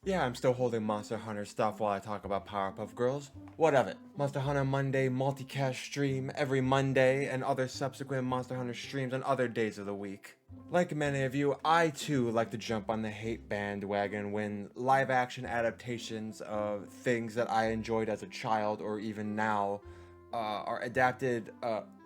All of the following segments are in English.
Yeah, I'm still holding Monster Hunter stuff while I talk about Powerpuff Girls. What of it? Monster Hunter Monday multicast stream every Monday, and other subsequent Monster Hunter streams on other days of the week. Like many of you, I too like to jump on the hate bandwagon when live action adaptations of things that I enjoyed as a child or even now are adapted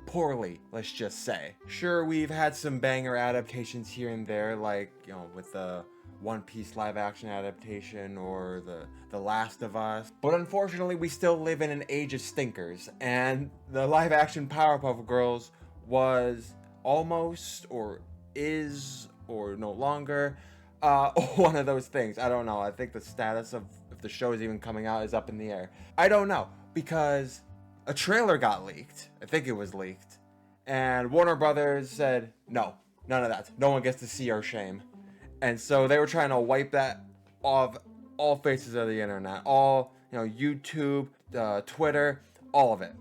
poorly, let's just say. Sure, we've had some banger adaptations here and there, like, you know, with the One Piece live action adaptation or the Last of Us. But unfortunately, we still live in an age of stinkers, and the live action Powerpuff Girls was almost, or is, or no longer one of those things. I don't know. I think the status of if the show is even coming out is up in the air. I don't know, because a trailer got leaked. I think it was leaked. And Warner Brothers said, no, none of that. No one gets to see our shame. And so they were trying to wipe that off all faces of the internet. All, you know, YouTube, Twitter, all of it.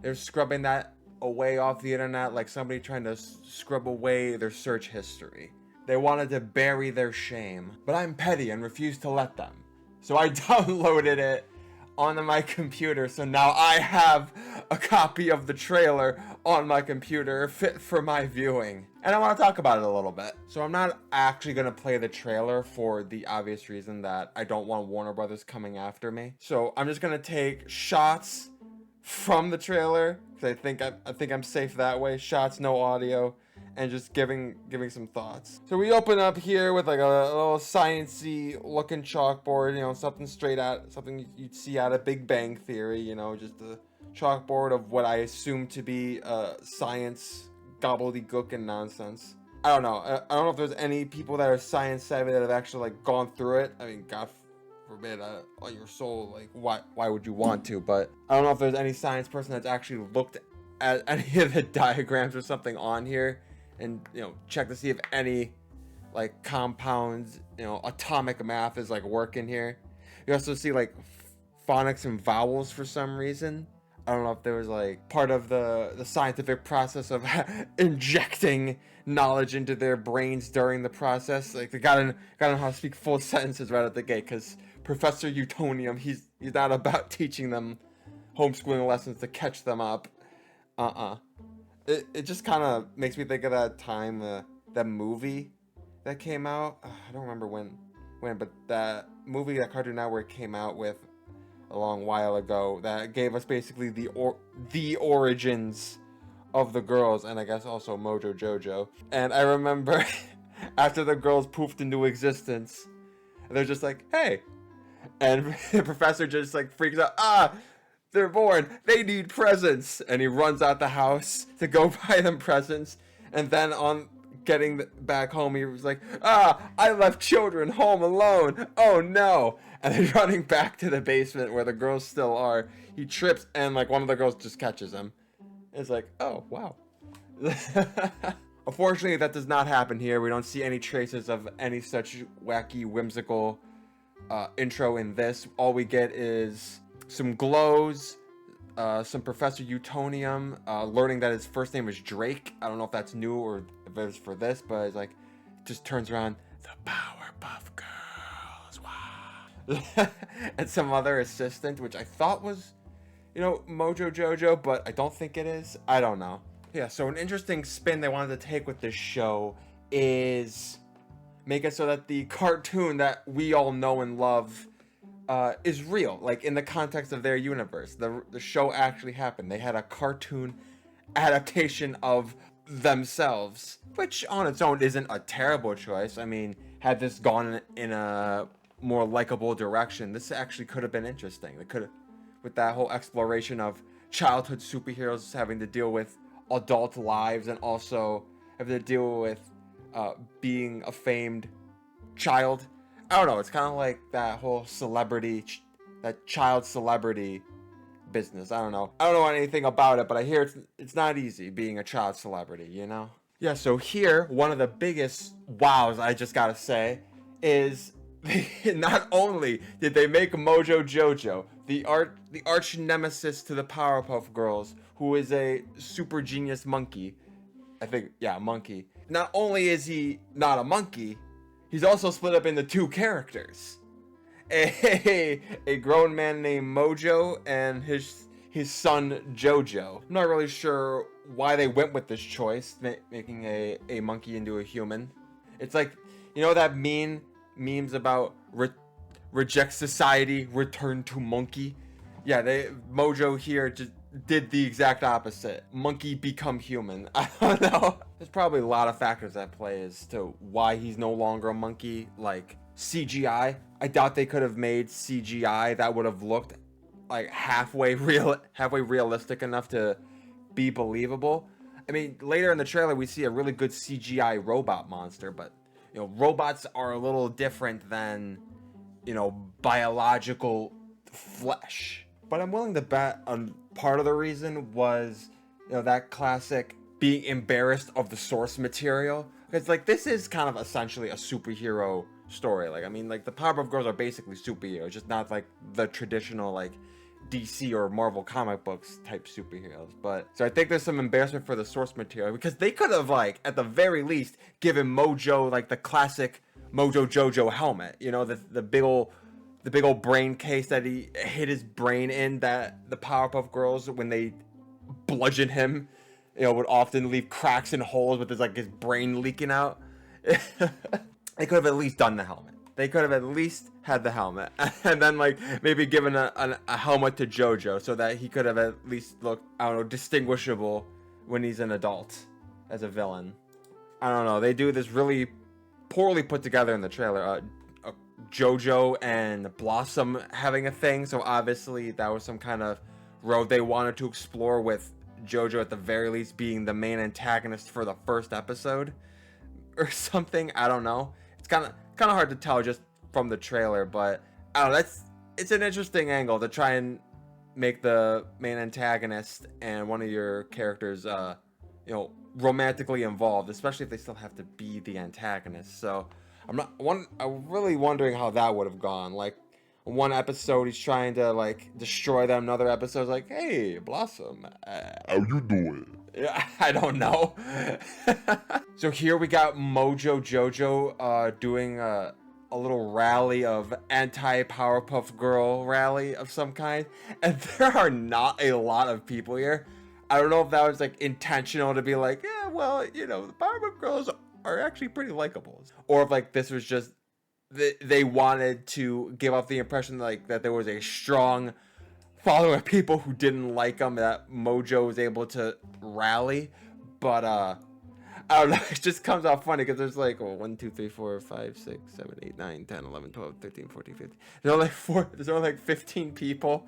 They're scrubbing that away off the internet like somebody trying to scrub away their search history. They wanted to bury their shame. But I'm petty and refused to let them. So I downloaded it onto my computer, so now I have a copy of the trailer on my computer fit for my viewing. And I want to talk about it a little bit. So I'm not actually going to play the trailer for the obvious reason that I don't want Warner Brothers coming after me. So I'm just going to take shots from the trailer, because I think I'm safe that way. Shots, no audio, and just giving some thoughts. So we open up here with like a little science-y looking chalkboard, you know, something you'd see out of Big Bang Theory, you know, just a chalkboard of what I assume to be science gobbledygook and nonsense. I don't know. I don't know if there's any people that are science savvy that have actually like gone through it. I mean, God forbid, on your soul, like why would you want to? But I don't know if there's any science person that's actually looked at any of the diagrams or something on here and, you know, check to see if any like compounds, you know, atomic math is like working here. You also see like phonics and vowels for some reason. I don't know if there was like part of the scientific process of injecting knowledge into their brains during the process. Like they gotta know how to speak full sentences right at the gate, because Professor Utonium, he's not about teaching them homeschooling lessons to catch them up. It just kind of makes me think of that time, that movie that came out. I don't remember when, but that movie that Cartoon Network came out with a long while ago that gave us basically the origins of the girls, and I guess also Mojo Jojo. And I remember after the girls poofed into existence, they're just like, hey, and the professor just like freaks out. They're born. They need presents. And he runs out the house to go buy them presents. And then on getting back home, he was like, I left children home alone. Oh no. And then running back to the basement where the girls still are, he trips and like one of the girls just catches him. It's like, oh, wow. Unfortunately, that does not happen here. We don't see any traces of any such wacky, whimsical intro in this. All we get is some glows, some Professor Utonium learning that his first name is Drake. I don't know if that's new or if it's for this, but it's like, just turns around, the Powerpuff Girls, wow. And some other assistant, which I thought was, you know, Mojo Jojo, but I don't think it is. I don't know. Yeah, so an interesting spin they wanted to take with this show is make it so that the cartoon that we all know and love is real, like in the context of their universe. The show actually happened. They had a cartoon adaptation of themselves, which on its own isn't a terrible choice. I mean, had this gone in a more likable direction, this actually could have been interesting. They could have, with that whole exploration of childhood superheroes having to deal with adult lives and also having to deal with being a famed child. I don't know, it's kind of like that whole celebrity, that child celebrity business. I don't know anything about it, but I hear it's not easy being a child celebrity, you know? Yeah, so here, one of the biggest wows, I just gotta say, is not only did they make Mojo Jojo, the arch nemesis to the Powerpuff Girls, who is a super genius monkey. I think, yeah, monkey. Not only is he not a monkey, he's also split up into two characters. a grown man named Mojo and his son Jojo. I'm not really sure why they went with this choice, making a monkey into a human. It's like, you know that memes about reject society, return to monkey. Yeah, Mojo here just did the exact opposite. Monkey become human. I don't know. There's probably a lot of factors at play as to why he's no longer a monkey. Like CGI. I doubt they could have made CGI that would have looked like halfway realistic enough to be believable. I mean, later in the trailer we see a really good CGI robot monster, but you know, robots are a little different than, you know, biological flesh. But I'm willing to bet on part of the reason was, you know, that classic being embarrassed of the source material. It's like, this is kind of essentially a superhero story. Like, I mean, like, the Powerpuff Girls are basically superheroes, just not like the traditional, like, DC or Marvel comic books type superheroes. But so I think there's some embarrassment for the source material, because they could have, like, at the very least given Mojo like the classic Mojo Jojo helmet, you know, the big old brain case that he hid his brain in, that the Powerpuff Girls, when they bludgeon him, you know, would often leave cracks and holes with his brain leaking out. They could have at least done the helmet. They could have at least had the helmet, and then like maybe given a helmet to Jojo so that he could have at least looked, I don't know, distinguishable when he's an adult as a villain. I don't know. They do this really poorly put together in the trailer. Jojo and Blossom having a thing, so obviously that was some kind of road they wanted to explore, with Jojo at the very least being the main antagonist for the first episode or something. I don't know. It's kind of hard to tell just from the trailer, but I don't know, it's an interesting angle to try and make the main antagonist and one of your characters you know, romantically involved, especially if they still have to be the antagonist. So I'm really wondering how that would have gone. Like, one episode he's trying to like destroy them, another episode's like, hey Blossom, how you doing? Yeah, I don't know. So here we got Mojo Jojo doing a little rally of anti-Powerpuff Girl rally of some kind, and there are not a lot of people here. I don't know if that was like intentional to be like, yeah, well, you know, the Powerpuff Girls are actually pretty likable, or if like this was just they wanted to give off the impression like that there was a strong following of people who didn't like him that Mojo was able to rally. But I don't know, it just comes out funny because there's like 1 2 3 4 5 6 7 8 9 10 11 12 13 14 15, there's only like 15 people,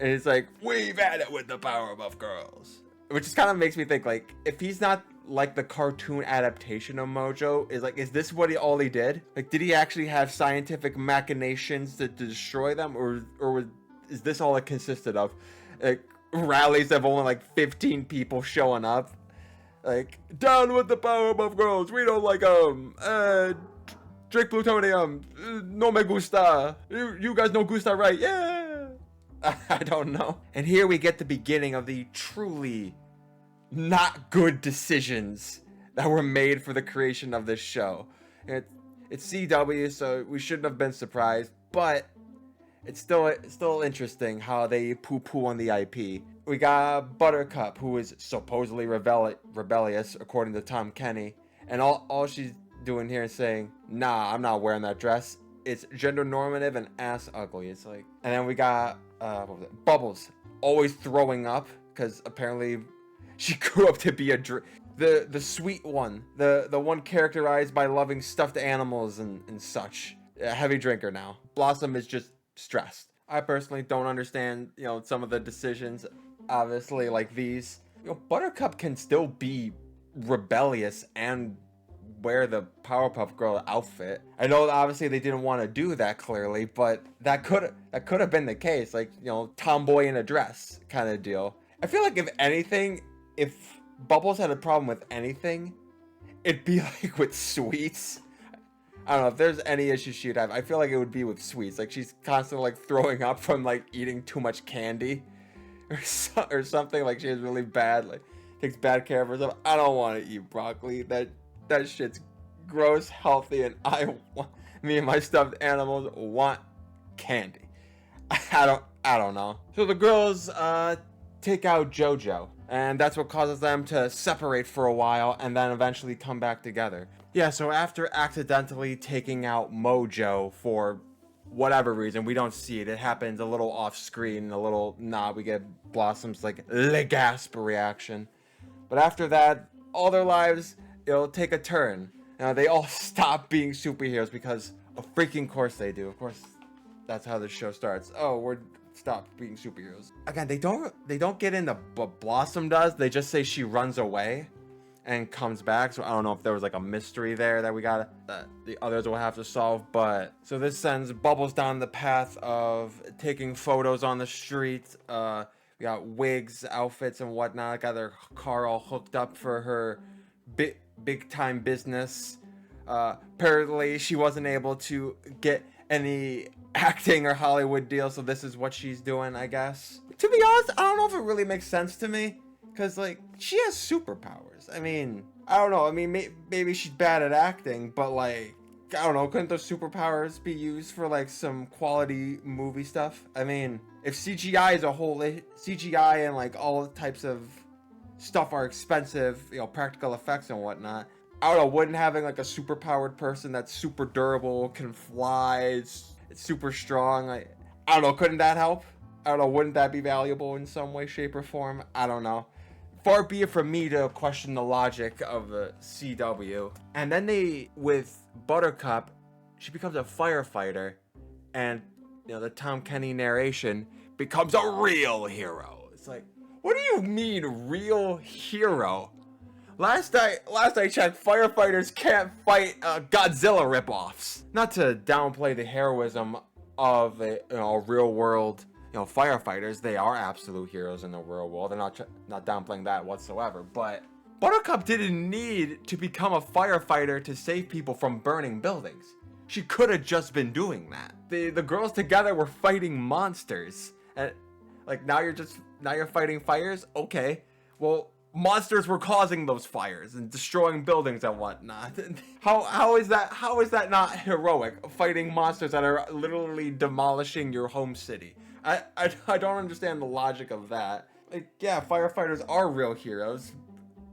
and it's like, we've had it with the Powerpuff Girls, which just kind of makes me think, like, if he's not like the cartoon adaptation of Mojo, is this what all he did? Like, did he actually have scientific machinations to destroy them, or is this all it consisted of? Like, rallies of only like 15 people showing up, like, down with the Powerpuff Girls, we don't like them, drink plutonium, no me gusta, you guys no gusta, right? Yeah. I don't know. And here we get the beginning of the truly not good decisions that were made for the creation of this show. It's CW, so we shouldn't have been surprised, but it's still interesting how they poo-poo on the IP. We got Buttercup, who is supposedly rebellious, according to Tom Kenny, and all she's doing here is saying, nah, I'm not wearing that dress. It's gender normative and ass ugly. It's like, and then we got what was it? Bubbles, always throwing up because apparently she grew up to be the sweet one, the one characterized by loving stuffed animals and such. A heavy drinker now. Blossom is just stressed. I personally don't understand, you know, some of the decisions, obviously, like these. You know, Buttercup can still be rebellious and wear the Powerpuff Girl outfit. I know obviously they didn't want to do that, clearly, but that could have been the case, like, you know, tomboy in a dress kind of deal. I feel like if anything, if Bubbles had a problem with anything, it'd be like with sweets. I don't know if there's any issue she'd have. I feel like it would be with sweets. Like, she's constantly like throwing up from like eating too much candy or something. Like, she has really bad, like, takes bad care of herself. I don't want to eat broccoli. That shit's gross, healthy, and me and my stuffed animals want candy. I don't know. So the girls take out JoJo, and that's what causes them to separate for a while and then eventually come back together. Yeah, so after accidentally taking out Mojo for whatever reason, we don't see it. It happens a little off screen, a little nod. We get Blossom's like le gasp reaction. But after that, all their lives, it'll take a turn. They all stop being superheroes because of freaking course they do. Of course, that's how the show starts. Oh, we're stopped being superheroes. Again, they don't get into what Blossom does. They just say she runs away and comes back. So I don't know if there was like a mystery there that we got that the others will have to solve. But so this sends Bubbles down the path of taking photos on the street. We got wigs, outfits, and whatnot. Got their car all hooked up for her big time business. Apparently she wasn't able to get any acting or Hollywood deal, so this is what she's doing, I guess. To be honest, I don't know if it really makes sense to me, because like she has superpowers. I mean, I don't know. I mean, maybe she's bad at acting, but like, I don't know, couldn't those superpowers be used for like some quality movie stuff? I mean, if CGI is a whole CGI and like all types of stuff are expensive, practical effects and whatnot, I don't know, wouldn't having like a superpowered person that's super durable, can fly, it's super strong, I don't know, couldn't that help? I don't know, wouldn't that be valuable in some way, shape, or form? I don't know. Far be it from me to question the logic of the CW. And then with Buttercup, she becomes a firefighter, and the Tom Kenny narration becomes a real hero. It's like, what do you mean real hero? Last I checked, firefighters can't fight Godzilla ripoffs. Not to downplay the heroism of real world firefighters. They are absolute heroes in the real world. They're not downplaying that whatsoever. But Buttercup didn't need to become a firefighter to save people from burning buildings. She could have just been doing that. The girls together were fighting monsters, and like now you're fighting fires. Okay, well, monsters were causing those fires and destroying buildings and whatnot. How is that not heroic? Fighting monsters that are literally demolishing your home city. I don't understand the logic of that. Like, yeah, firefighters are real heroes,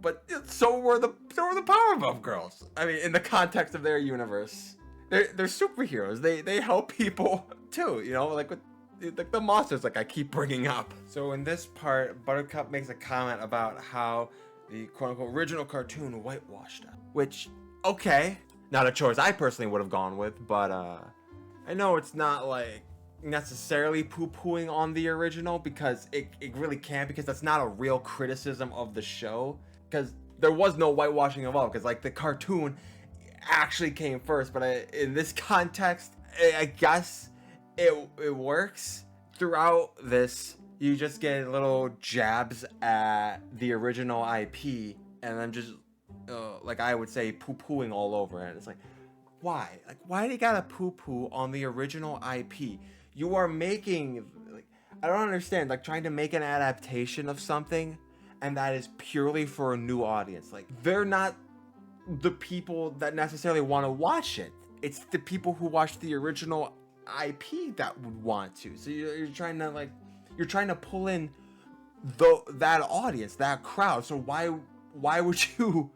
but so were the Powerpuff Girls. I mean, in the context of their universe, they're superheroes. They help people too. Like with the monsters, like I keep bringing up. So in this part, Buttercup makes a comment about how the quote-unquote original cartoon whitewashed it. Which, okay, not a choice I personally would have gone with, but I know it's not like necessarily poo-pooing on the original, because it really can't, because that's not a real criticism of the show, because there was no whitewashing involved, because like the cartoon actually came first. But in this context, I guess it works. Throughout this, you just get little jabs at the original IP, and then just like I would say poo-pooing all over it. It's like, why? Like, why do you gotta poo-poo on the original IP? You are making, like, I don't understand, like trying to make an adaptation of something, and that is purely for a new audience. Like, they're not the people that necessarily want to watch it. It's the people who watch the original IP that would want to. So you're trying to pull in that audience, that crowd. So why would you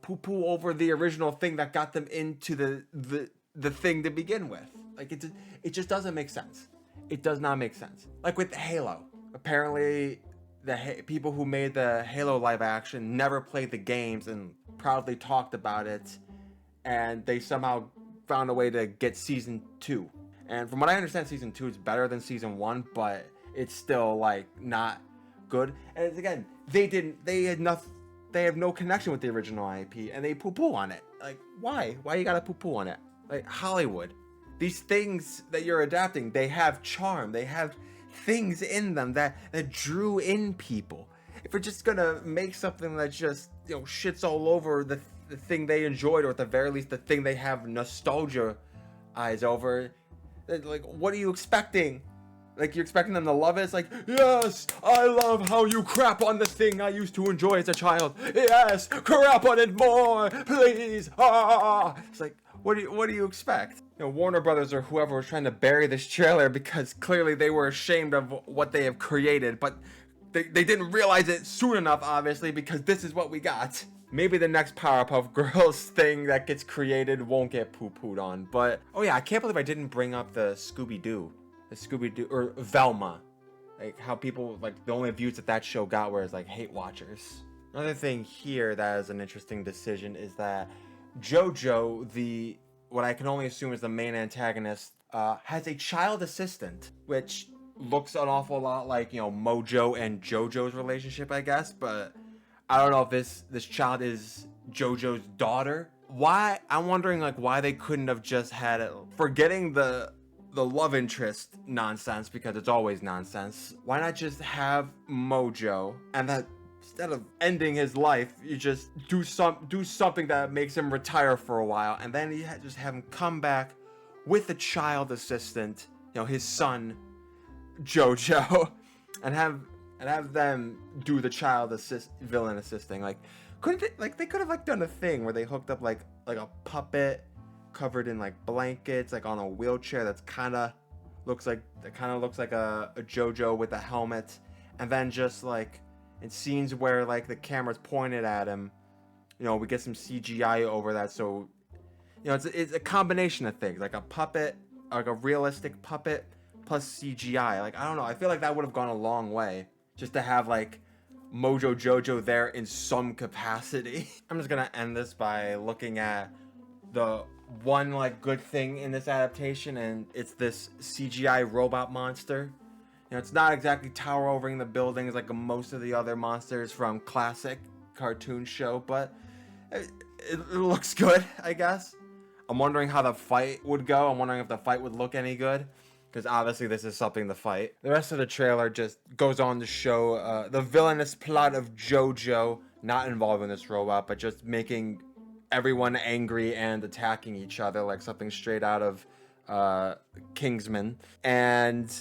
poo-poo over the original thing that got them into the thing to begin with? Like, it just doesn't make sense. It does not make sense. Like with Halo, apparently the people who made the Halo live action never played the games and proudly talked about it, and they somehow found a way to get season 2. And from what I understand, season 2 is better than season 1, but it's still like not good. And it's, again, they have no connection with the original IP, and they poo-poo on it. Like, why you gotta poo-poo on it? Like, Hollywood, these things that you're adapting, they have charm, they have things in them that drew in people. If you're just gonna make something that just shits all over the thing they enjoyed, or at the very least the thing they have nostalgia eyes over, like, what are you expecting? Like, you're expecting them to love it? It's like, yes, I love how you crap on the thing I used to enjoy as a child. Yes, crap on it more, please. Ah. It's like, what do you expect? Warner Brothers or whoever was trying to bury this trailer because clearly they were ashamed of what they have created, but they didn't realize it soon enough, obviously, because this is what we got. Maybe the next Powerpuff Girls thing that gets created won't get poo-pooed on, but... Oh yeah, I can't believe I didn't bring up the Scooby-Doo. The Scooby-Doo, or Velma. Like, how people, like, the only views that show got were as, like, hate watchers. Another thing here that is an interesting decision is that JoJo, what I can only assume is the main antagonist, has a child assistant, which looks an awful lot like, Mojo and JoJo's relationship, I guess, but I don't know if this child is JoJo's daughter. Why? I'm wondering, like, why they couldn't have just had it, forgetting the love interest nonsense, because it's always nonsense. Why not just have Mojo, and that instead of ending his life, you just do something that makes him retire for a while, and then you just have him come back with a child assistant, his son JoJo, and have them do the child villain assisting. Like, couldn't they, like, they could have, like, done a thing where they hooked up like a puppet covered in, like, blankets, like, on a wheelchair that's kind of looks like a JoJo with a helmet, and then just, like, in scenes where, like, the camera's pointed at him, we get some CGI over that, so it's a combination of things, like a puppet, like a realistic puppet plus CGI. Like, I don't know, I feel like that would have gone a long way, just to have, like, Mojo Jojo there in some capacity. I'm just gonna end this by looking at the one, like, good thing in this adaptation, and it's this CGI robot monster. It's not exactly tower overing the buildings like most of the other monsters from classic cartoon show, but it looks good, I guess. I'm wondering how the fight would go. I'm wondering if the fight would look any good, because obviously this is something to fight. The rest of the trailer just goes on to show the villainous plot of JoJo, not involving this robot, but just making everyone angry and attacking each other like something straight out of Kingsman. And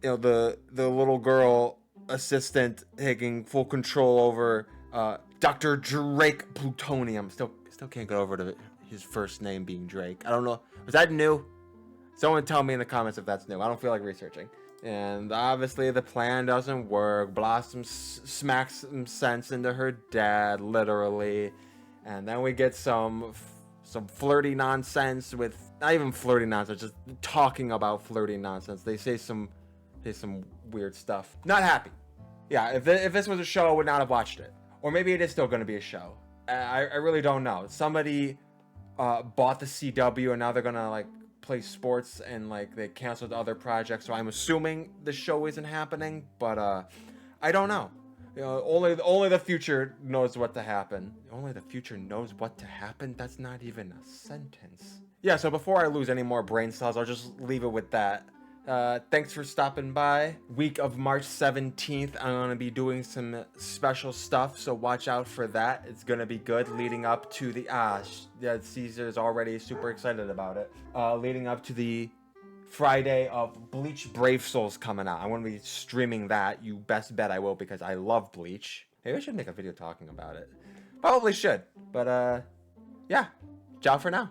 the little girl assistant taking full control over Dr. Drake Plutonium. Still can't get over his first name being Drake. I don't know. Was that new? Someone tell me in the comments if that's new. I don't feel like researching. And obviously the plan doesn't work. Blossom smacks some sense into her dad, literally. And then we get some flirty nonsense with, not even flirty nonsense, just talking about flirty nonsense. They say some weird stuff. Not happy. Yeah, if this was a show, I would not have watched it. Or maybe it is still going to be a show. I really don't know. Somebody bought the CW and now they're going to, like, play sports, and, like, they canceled other projects, so I'm assuming the show isn't happening, but I don't know. Only the future knows what to happen. Only the future knows what to happen? That's not even a sentence. Yeah, so before I lose any more brain cells, I'll just leave it with that. Thanks for stopping by. Week of March 17th, I'm going to be doing some special stuff, so watch out for that. It's going to be good leading up to the... Caesar's already super excited about it. Leading up to the Friday of Bleach Brave Souls coming out. I'm going to be streaming that. You best bet I will, because I love Bleach. Maybe I should make a video talking about it. Probably should. But, yeah. Ciao for now.